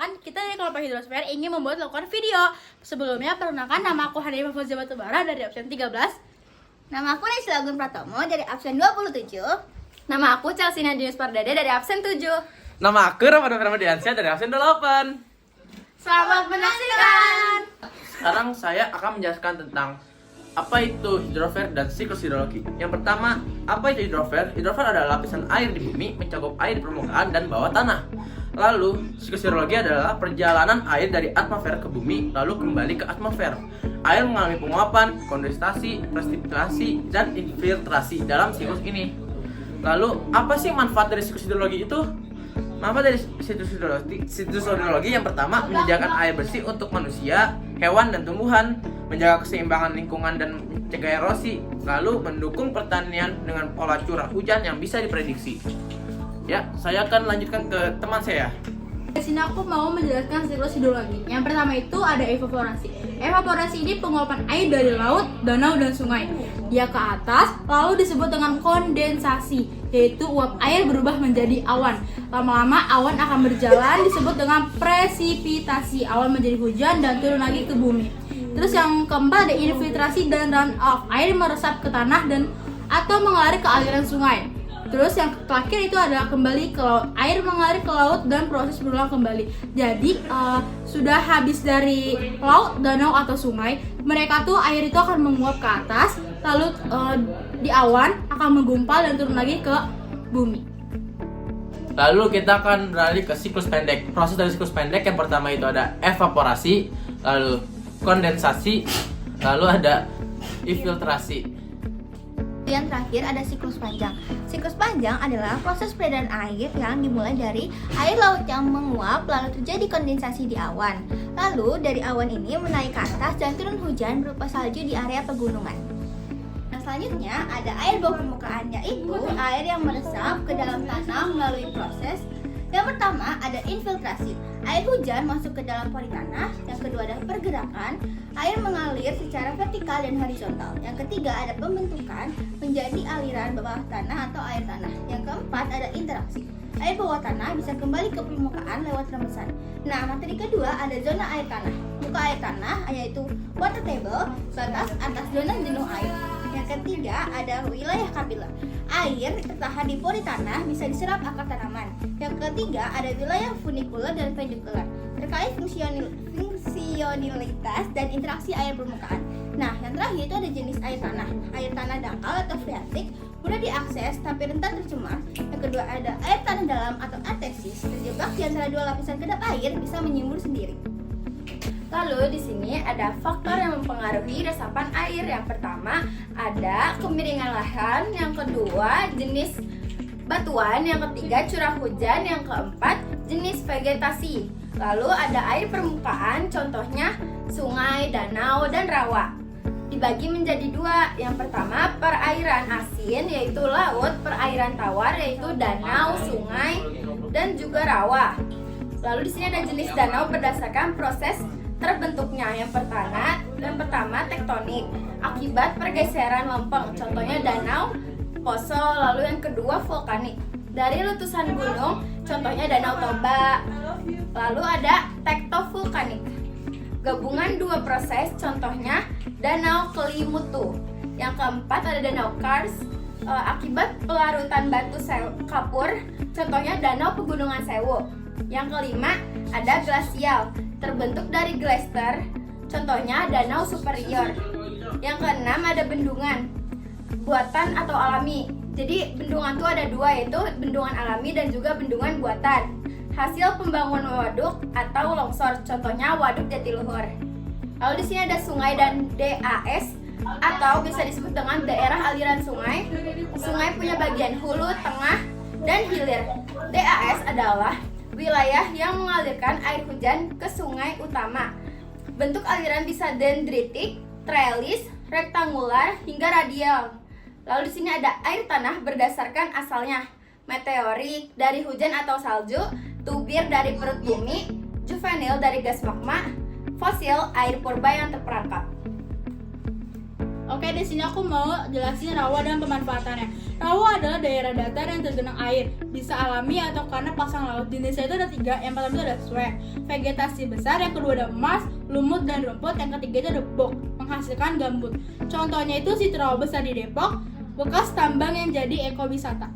Perkenalkan, kita dari kelompok Hidrosfer ingin membuat lakukan video. Sebelumnya, perkenalkan nama aku Hanifah Fauzia Batubara dari absen 13. Nama aku Naisila Agun Pratomo dari absen 27. Nama aku Chelsea Nadine Spardade dari absen 7. Nama aku Ramadan Ramadiansyah dari absen 8. Selamat menyaksikan! Sekarang saya akan menjelaskan tentang apa itu hidrosfer dan siklus hidrologi. Yang pertama, apa itu hidrosfer? Hidrosfer adalah lapisan air di bumi mencakup air di permukaan dan bawah tanah. Lalu, siklus hidrologi adalah perjalanan air dari atmosfer ke bumi lalu kembali ke atmosfer. Air mengalami penguapan, kondensasi, precipitasi, dan infiltrasi dalam siklus ini. Lalu, apa sih manfaat dari siklus hidrologi itu? Manfaat dari siklus hidrologi yang pertama, menyediakan air bersih untuk manusia, hewan, dan tumbuhan, menjaga keseimbangan lingkungan dan mencegah erosi, lalu mendukung pertanian dengan pola curah hujan yang bisa diprediksi. Ya, saya akan lanjutkan ke teman saya. Di sini aku mau menjelaskan siklus hidrologi. Yang pertama itu ada evaporasi. Evaporasi ini penguapan air dari laut, danau, dan sungai. Dia ke atas, lalu disebut dengan kondensasi, yaitu uap air berubah menjadi awan. Lama-lama awan akan berjalan, disebut dengan presipitasi. Awan menjadi hujan dan turun lagi ke bumi. Terus yang keempat ada infiltrasi dan runoff. Air meresap ke tanah dan atau mengalir ke aliran sungai. Terus yang terakhir itu adalah kembali ke laut. Air mengalir ke laut dan proses berulang kembali. Jadi sudah habis dari laut, danau atau sungai, mereka tuh air itu akan menguap ke atas, lalu di awan akan menggumpal dan turun lagi ke bumi. Lalu kita akan beralih ke siklus pendek. Proses dari siklus pendek yang pertama itu ada evaporasi, lalu kondensasi, lalu ada infiltrasi. Yang terakhir ada siklus panjang. Siklus panjang adalah proses peredaran air yang dimulai dari air laut yang menguap lalu terjadi kondensasi di awan. Lalu dari awan ini menaik ke atas dan turun hujan berupa salju di area pegunungan. Nah, selanjutnya ada air bawah permukaan, yaitu air yang meresap ke dalam tanah melalui proses. Yang pertama ada infiltrasi. Air hujan masuk ke dalam pori tanah. Yang kedua ada pergerakan. Air mengalir secara vertikal dan horizontal. Yang ketiga ada pembentukan menjadi aliran bawah tanah atau air tanah. Yang keempat ada interaksi. Air bawah tanah bisa kembali ke permukaan lewat rembesan. Nah, materi kedua ada zona air tanah. Muka air tanah yaitu water table, batas atas zona jenuh air. Yang ketiga ada wilayah kapiler. Air tertahan di pori tanah bisa diserap akar tanaman. Yang ketiga ada wilayah funikular dan pedikular terkait fungsionalitas dan interaksi air permukaan. Nah, yang terakhir itu ada jenis air tanah. Air tanah dangkal atau freatik mudah diakses tapi rentan tercemar. Yang kedua ada air tanah dalam atau atesis, terjebak di antara dua lapisan kedap air, bisa menyembur sendiri. Lalu di sini ada faktor yang mempengaruhi resapan air. Yang pertama ada kemiringan lahan, yang kedua jenis batuan, yang ketiga curah hujan, yang keempat jenis vegetasi. Lalu ada air permukaan, contohnya sungai, danau, dan rawa. Dibagi menjadi dua. Yang pertama perairan asin yaitu laut, perairan tawar yaitu danau, sungai, dan juga rawa. Lalu di sini ada jenis danau berdasarkan proses terbentuknya. Yang pertama tektonik akibat pergeseran lempeng, contohnya danau Poso. Lalu yang kedua vulkanik dari letusan gunung, contohnya danau Toba. Lalu ada tektovulkanik gabungan dua proses, contohnya danau Kelimutu. Yang keempat ada danau Kars akibat pelarutan batu kapur, contohnya danau Pegunungan Sewu. Yang kelima ada glasial terbentuk dari glacier, contohnya danau superior. Yang keenam ada bendungan buatan atau alami. Jadi bendungan itu ada dua, yaitu bendungan alami dan juga bendungan buatan. Hasil pembangunan waduk atau longsor, contohnya waduk Jatiluhur. Lalu di sini ada sungai dan DAS atau bisa disebut dengan daerah aliran sungai. Sungai punya bagian hulu, tengah, dan hilir. DAS adalah wilayah yang mengalirkan air hujan ke sungai utama. Bentuk aliran bisa dendritik, trellis, rektangular, hingga radial. Lalu di sini ada air tanah berdasarkan asalnya. Meteorik dari hujan atau salju, tubir dari perut bumi, juvenil dari gas magma, fosil air purba yang terperangkap. Oke, di sini aku mau jelasin rawa dan pemanfaatannya. Rawa adalah daerah datar yang tergenang air, bisa alami atau karena pasang laut. Jenisnya itu ada 3. Yang pertama itu ada sway, vegetasi besar. Yang kedua ada emas, lumut dan rumput. Yang ketiga itu ada bog, menghasilkan gambut. Contohnya itu situ rawa besar di Depok, bekas tambang yang jadi ekowisata.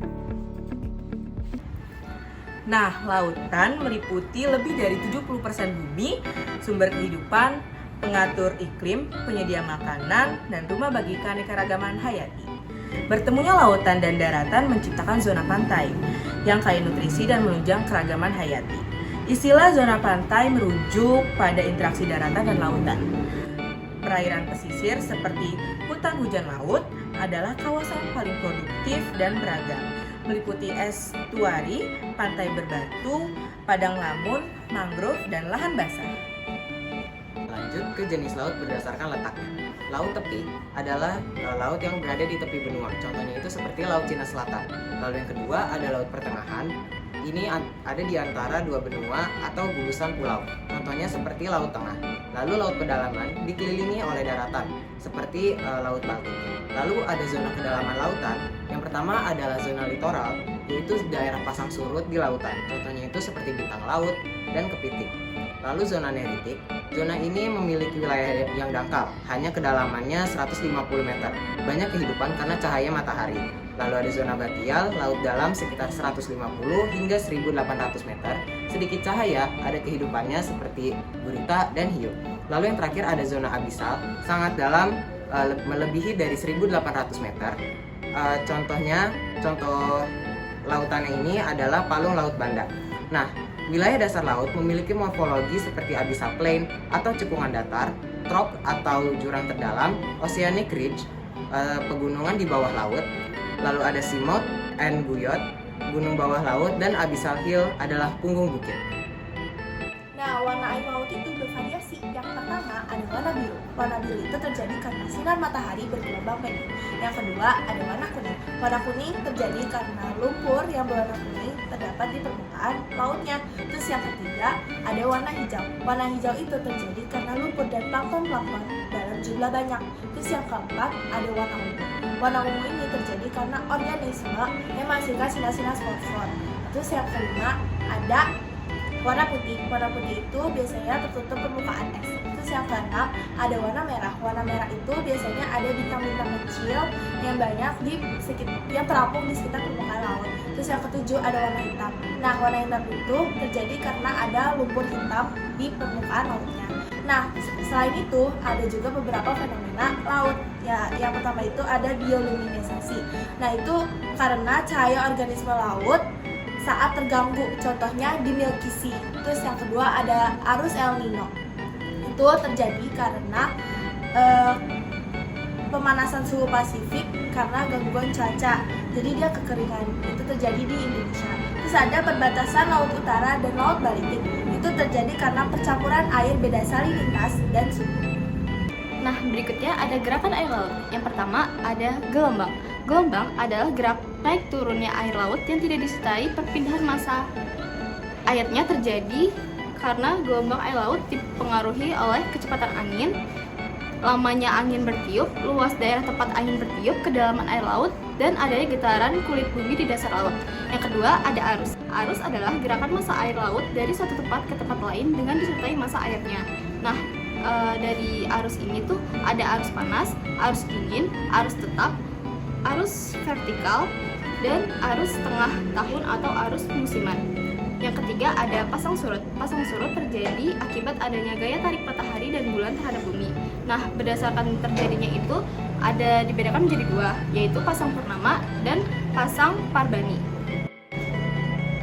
Nah, lautan meliputi lebih dari 70% bumi, sumber kehidupan, pengatur iklim, penyedia makanan, dan rumah bagi keanekaragaman hayati. Bertemunya lautan dan daratan menciptakan zona pantai yang kaya nutrisi dan menunjang keragaman hayati. Istilah zona pantai merujuk pada interaksi daratan dan lautan. Perairan pesisir seperti hutan hujan laut adalah kawasan paling produktif dan beragam, meliputi estuari, pantai berbatu, padang lamun, mangrove, dan lahan basah. Lanjut ke jenis laut berdasarkan letaknya. Laut tepi adalah laut yang berada di tepi benua. Contohnya itu seperti Laut Cina Selatan. Lalu yang kedua ada Laut Pertengahan. Ini ada di antara dua benua atau gugusan pulau. Contohnya seperti Laut Tengah. Lalu laut pedalaman dikelilingi oleh daratan seperti Laut Baltik. Lalu ada zona kedalaman lautan. Yang pertama adalah zona litoral, yaitu daerah pasang surut di lautan. Contohnya itu seperti bintang laut dan kepiting. Lalu zona neritik, zona ini memiliki wilayah yang dangkal, hanya kedalamannya 150 meter. Banyak kehidupan karena cahaya matahari. Lalu ada zona batial, laut dalam sekitar 150 hingga 1800 meter. Sedikit cahaya, ada kehidupannya seperti gurita dan hiu. Lalu yang terakhir ada zona abisal, sangat dalam, melebihi dari 1800 meter. Contoh lautannya ini adalah palung Laut Banda. Nah, wilayah dasar laut memiliki morfologi seperti abyssal plain atau cekungan datar, trough atau jurang terdalam, oceanic ridge, pegunungan di bawah laut. Lalu ada seamount and guyot, gunung bawah laut, dan abyssal hill adalah punggung bukit. Nah, warna air laut itu bervariasi. Yang pertama ada warna biru. Warna biru itu terjadi karena sinar matahari bergelombang pendek. Yang kedua ada warna kuning. Warna kuning terjadi karena lumpur yang berwarna kuning terdapat di permukaan lautnya. Terus yang ketiga ada warna hijau. Warna hijau itu terjadi karena lumpur dan plankton dalam jumlah banyak. Terus yang keempat ada warna ungu. Warna ungu ini terjadi karena organisme yang menghasilkan sinar-sinar fosfor. Terus yang kelima ada warna putih. Warna putih itu biasanya tertutup permukaan es. Terus yang keenam ada warna merah. Warna merah itu biasanya ada bintang-bintang kecil yang banyak yang terapung di sekitar permukaan laut. Terus yang ketujuh ada warna hitam. Nah, warna hitam itu terjadi karena ada lumpur hitam di permukaan lautnya. Nah, selain itu ada juga beberapa fenomena laut. Ya, yang pertama itu ada bioluminescence. Nah, itu karena cahaya organisme laut saat terganggu, contohnya di Milky Sea. Terus yang kedua ada arus El Nino. Itu terjadi karena pemanasan suhu Pasifik karena gangguan cuaca. Jadi dia kekeringan. Itu terjadi di Indonesia. Terus ada perbatasan Laut Utara dan Laut Balitik. Itu terjadi karena percampuran air beda salinitas dan suhu. Nah, berikutnya ada gerakan air laut. Yang pertama ada gelombang. Gelombang adalah gerak naik turunnya air laut yang tidak disertai perpindahan massa. Airnya terjadi karena gelombang air laut dipengaruhi oleh kecepatan angin, lamanya angin bertiup, luas daerah tempat angin bertiup, kedalaman air laut, dan adanya getaran kulit bumi di dasar laut. Yang kedua ada arus. Arus adalah gerakan massa air laut dari suatu tempat ke tempat lain dengan disertai massa airnya. Nah, dari arus ini tuh ada arus panas, arus dingin, arus tetap, arus vertikal, dan arus tengah tahun atau arus musiman. Yang ketiga ada pasang surut. Pasang surut terjadi akibat adanya gaya tarik matahari dan bulan terhadap bumi. Nah, berdasarkan terjadinya itu ada dibedakan menjadi dua, yaitu pasang purnama dan pasang parbani.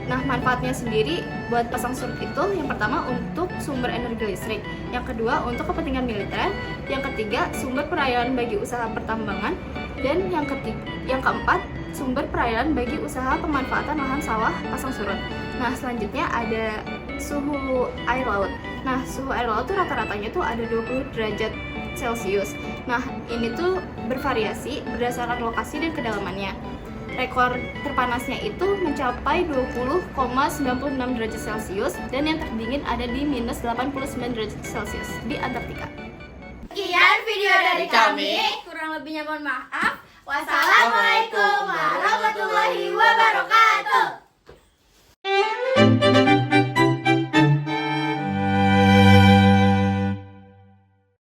Nah, manfaatnya sendiri buat pasang surut itu yang pertama untuk sumber energi listrik, yang kedua untuk kepentingan militer, yang ketiga sumber perairan bagi usaha pertambangan, dan yang keempat sumber perairan bagi usaha pemanfaatan lahan sawah pasang surut. Nah, selanjutnya ada suhu air laut. Nah, suhu air laut tuh rata-ratanya tuh ada 20 derajat Celcius. Nah, ini tuh bervariasi berdasarkan lokasi dan kedalamannya. Rekor terpanasnya itu mencapai 20,96 derajat Celcius dan yang terdingin ada di minus 89 derajat Celcius di Antartika. Sekian video dari kami. Kurang lebihnya mohon maaf. Wassalamualaikum warahmatullahi wabarakatuh.